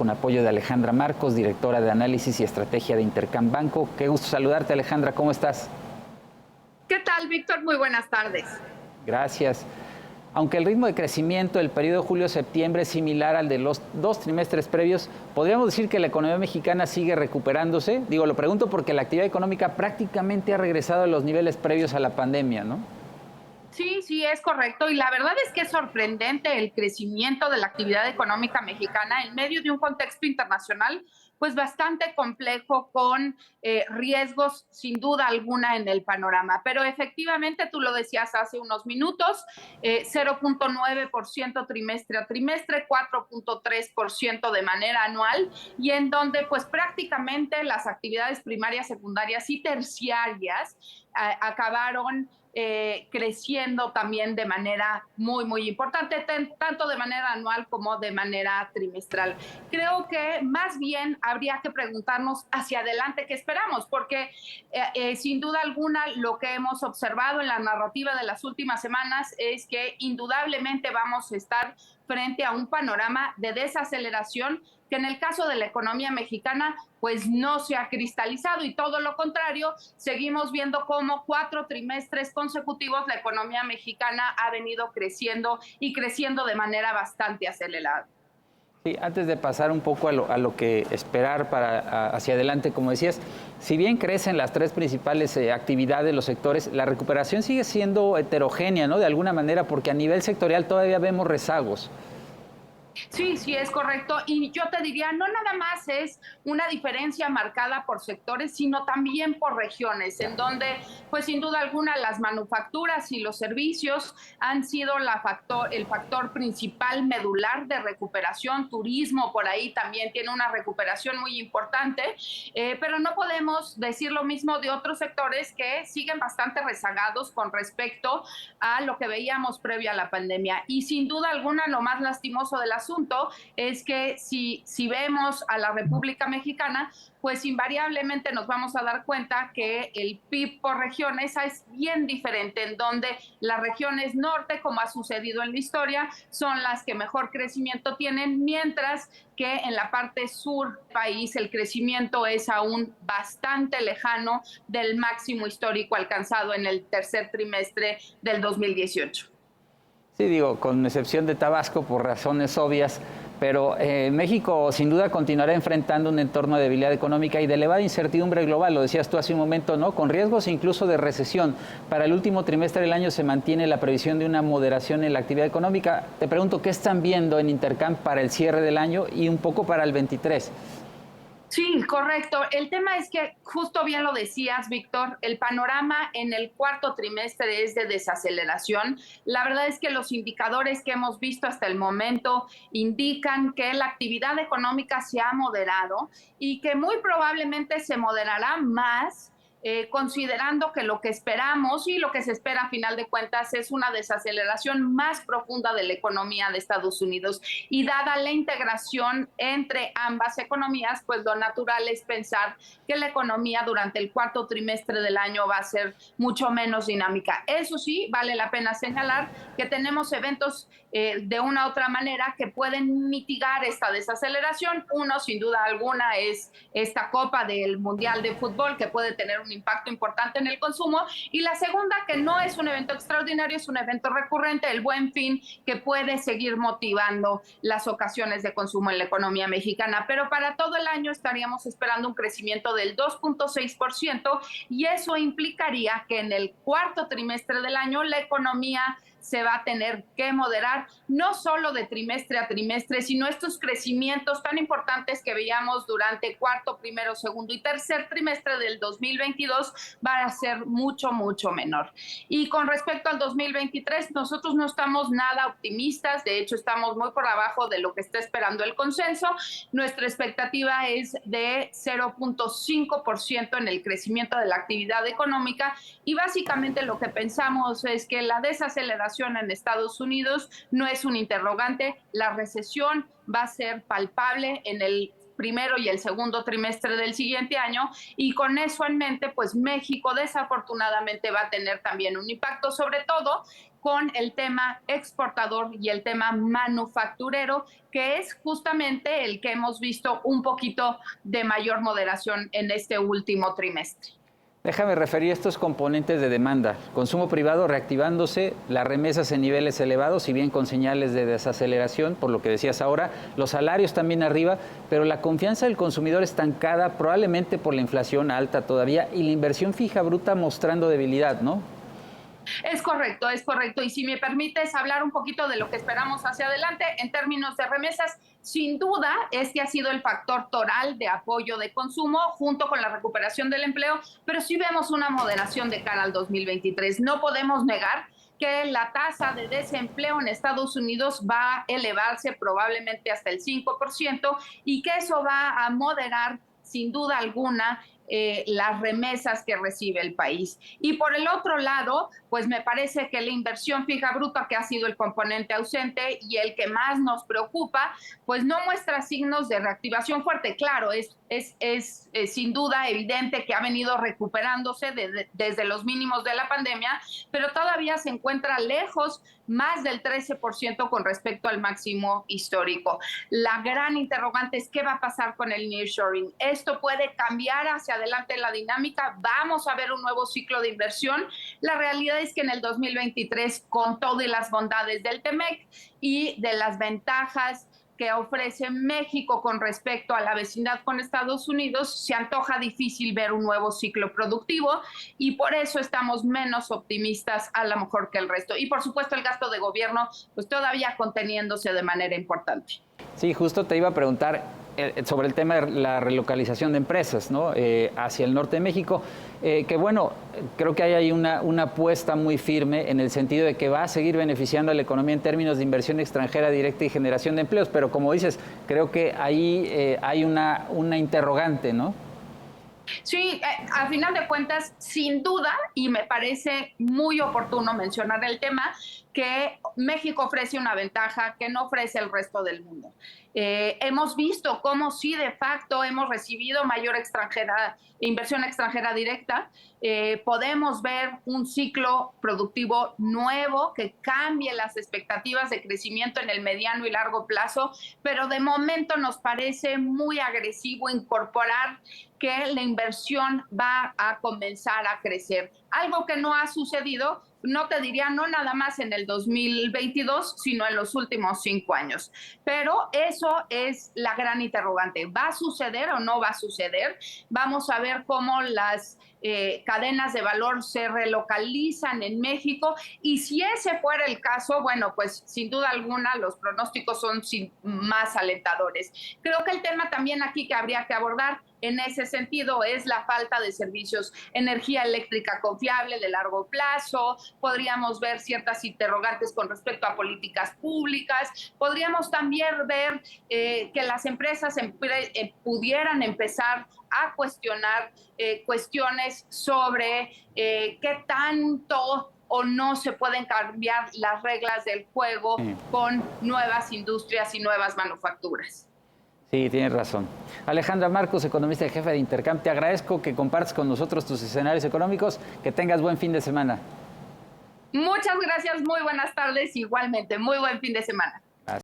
Con apoyo de Alejandra Marcos, directora de Análisis y Estrategia de Intercam Banco. Qué gusto saludarte, Alejandra, ¿cómo estás? ¿Qué tal, Víctor? Muy buenas tardes. Gracias. Aunque el ritmo de crecimiento del periodo julio-septiembre es similar al de los dos trimestres previos, ¿podríamos decir que la economía mexicana sigue recuperándose? Digo, lo pregunto porque la actividad económica prácticamente ha regresado a los niveles previos a la pandemia, ¿no? Sí, es correcto. Y la verdad es que es sorprendente el crecimiento de la actividad económica mexicana en medio de un contexto internacional, pues bastante complejo, con riesgos sin duda alguna en el panorama. Pero efectivamente, tú lo decías hace unos minutos, 0.9% trimestre a trimestre, 4.3% de manera anual, y en donde pues prácticamente las actividades primarias, secundarias y terciarias acabaron creciendo también de manera muy importante, tanto de manera anual como de manera trimestral. Creo que más bien habría que preguntarnos hacia adelante qué esperamos, porque sin duda alguna lo que hemos observado en la narrativa de las últimas semanas es que indudablemente vamos a estar frente a un panorama de desaceleración que en el caso de la economía mexicana pues no se ha cristalizado, y todo lo contrario, seguimos viendo cómo 4 trimestres consecutivos la economía mexicana ha venido creciendo y creciendo de manera bastante acelerada. Sí, antes de pasar un poco a lo que esperar hacia adelante, como decías, si bien crecen las tres principales actividades, los sectores, la recuperación sigue siendo heterogénea, ¿no? De alguna manera, porque a nivel sectorial todavía vemos rezagos. Sí, es correcto. Y yo te diría, no nada más es una diferencia marcada por sectores, sino también por regiones, en donde, pues sin duda alguna, las manufacturas y los servicios han sido el factor principal medular de recuperación. Turismo por ahí también tiene una recuperación muy importante, pero no podemos decir lo mismo de otros sectores que siguen bastante rezagados con respecto a lo que veíamos previo a la pandemia. Y sin duda alguna, lo más lastimoso del asunto es que si vemos a la República Mexicana, pues invariablemente nos vamos a dar cuenta que el PIB por regiones es bien diferente, en donde las regiones norte, como ha sucedido en la historia, son las que mejor crecimiento tienen, mientras que en la parte sur del país el crecimiento es aún bastante lejano del máximo histórico alcanzado en el tercer trimestre del 2018. Sí, digo, con excepción de Tabasco por razones obvias, pero México sin duda continuará enfrentando un entorno de debilidad económica y de elevada incertidumbre global, lo decías tú hace un momento, ¿no? Con riesgos incluso de recesión. Para el último trimestre del año se mantiene la previsión de una moderación en la actividad económica. Te pregunto, ¿qué están viendo en Intercam para el cierre del año y un poco para el 23? Sí, correcto. El tema es que, justo bien lo decías, Víctor, el panorama en el cuarto trimestre es de desaceleración. La verdad es que los indicadores que hemos visto hasta el momento indican que la actividad económica se ha moderado y que muy probablemente se moderará más, considerando que lo que esperamos y lo que se espera a final de cuentas es una desaceleración más profunda de la economía de Estados Unidos. Y dada la integración entre ambas economías, pues lo natural es pensar que la economía durante el cuarto trimestre del año va a ser mucho menos dinámica. Eso sí, vale la pena señalar que tenemos eventos de una u otra manera que pueden mitigar esta desaceleración. Uno, sin duda alguna, es esta Copa del Mundial de Fútbol, que puede tener un impacto importante en el consumo. Y la segunda, que no es un evento extraordinario, es un evento recurrente, el Buen Fin, que puede seguir motivando las ocasiones de consumo en la economía mexicana. Pero para todo el año estaríamos esperando un crecimiento del 2.6%, y eso implicaría que en el cuarto trimestre del año la economía se va a tener que moderar, no solo de trimestre a trimestre, sino estos crecimientos tan importantes que veíamos durante cuarto, primero, segundo y tercer trimestre del 2022 van a ser mucho menor. Y con respecto al 2023, nosotros no estamos nada optimistas, de hecho estamos muy por abajo de lo que está esperando el consenso. Nuestra expectativa es de 0.5% en el crecimiento de la actividad económica, y básicamente lo que pensamos es que la desaceleración en Estados Unidos no es un interrogante. La recesión va a ser palpable en el primero y el segundo trimestre del siguiente año, y con eso en mente, pues México desafortunadamente va a tener también un impacto, sobre todo con el tema exportador y el tema manufacturero, que es justamente el que hemos visto un poquito de mayor moderación en este último trimestre. Déjame referir a estos componentes de demanda. Consumo privado reactivándose, las remesas en niveles elevados, si bien con señales de desaceleración, por lo que decías ahora, los salarios también arriba, pero la confianza del consumidor estancada, probablemente por la inflación alta todavía, y la inversión fija bruta mostrando debilidad, ¿no? Es correcto, es correcto. Y si me permites hablar un poquito de lo que esperamos hacia adelante en términos de remesas, sin duda este ha sido el factor toral de apoyo de consumo junto con la recuperación del empleo, pero sí vemos una moderación de cara al 2023. No podemos negar que la tasa de desempleo en Estados Unidos va a elevarse probablemente hasta el 5% y que eso va a moderar sin duda alguna las remesas que recibe el país. Y por el otro lado, pues me parece que la inversión fija bruta, que ha sido el componente ausente y el que más nos preocupa, pues no muestra signos de reactivación fuerte. Claro, es sin duda evidente que ha venido recuperándose desde los mínimos de la pandemia, pero todavía se encuentra lejos, más del 13% con respecto al máximo histórico. La gran interrogante es qué va a pasar con el nearshoring. Esto puede cambiar hacia adelante la dinámica. Vamos a ver un nuevo ciclo de inversión. La realidad es que en el 2023, con todas las bondades del TEMEC y de las ventajas que ofrece México con respecto a la vecindad con Estados Unidos, se antoja difícil ver un nuevo ciclo productivo y por eso estamos menos optimistas a lo mejor que el resto. Y por supuesto el gasto de gobierno pues todavía conteniéndose de manera importante. Sí, justo te iba a preguntar sobre el tema de la relocalización de empresas, ¿no? Hacia el norte de México, que bueno, creo que hay ahí una apuesta muy firme en el sentido de que va a seguir beneficiando a la economía en términos de inversión extranjera directa y generación de empleos, pero como dices, creo que ahí hay una interrogante, ¿no? Sí, a final de cuentas, sin duda, y me parece muy oportuno mencionar el tema, que México ofrece una ventaja que no ofrece el resto del mundo. Hemos visto cómo sí de facto hemos recibido mayor inversión extranjera directa. Podemos ver un ciclo productivo nuevo que cambie las expectativas de crecimiento en el mediano y largo plazo, pero de momento nos parece muy agresivo incorporar que la inversión va a comenzar a crecer. Algo que no ha sucedido, no te diría, no nada más en el 2022, sino en los últimos 5 años. Pero eso es la gran interrogante. ¿Va a suceder o no va a suceder? Vamos a ver cómo las cadenas de valor se relocalizan en México y si ese fuera el caso, bueno, pues sin duda alguna los pronósticos son más alentadores. Creo que el tema también aquí que habría que abordar en ese sentido es la falta de servicios, energía eléctrica confiable de largo plazo, podríamos ver ciertas interrogantes con respecto a políticas públicas, podríamos también ver que las empresas pudieran empezar a cuestionar cuestiones sobre qué tanto o no se pueden cambiar las reglas del juego con nuevas industrias y nuevas manufacturas. Sí, tienes razón. Alejandra Marcos, economista y jefe de Intercam, te agradezco que compartas con nosotros tus escenarios económicos. Que tengas buen fin de semana. Muchas gracias, muy buenas tardes, igualmente, muy buen fin de semana.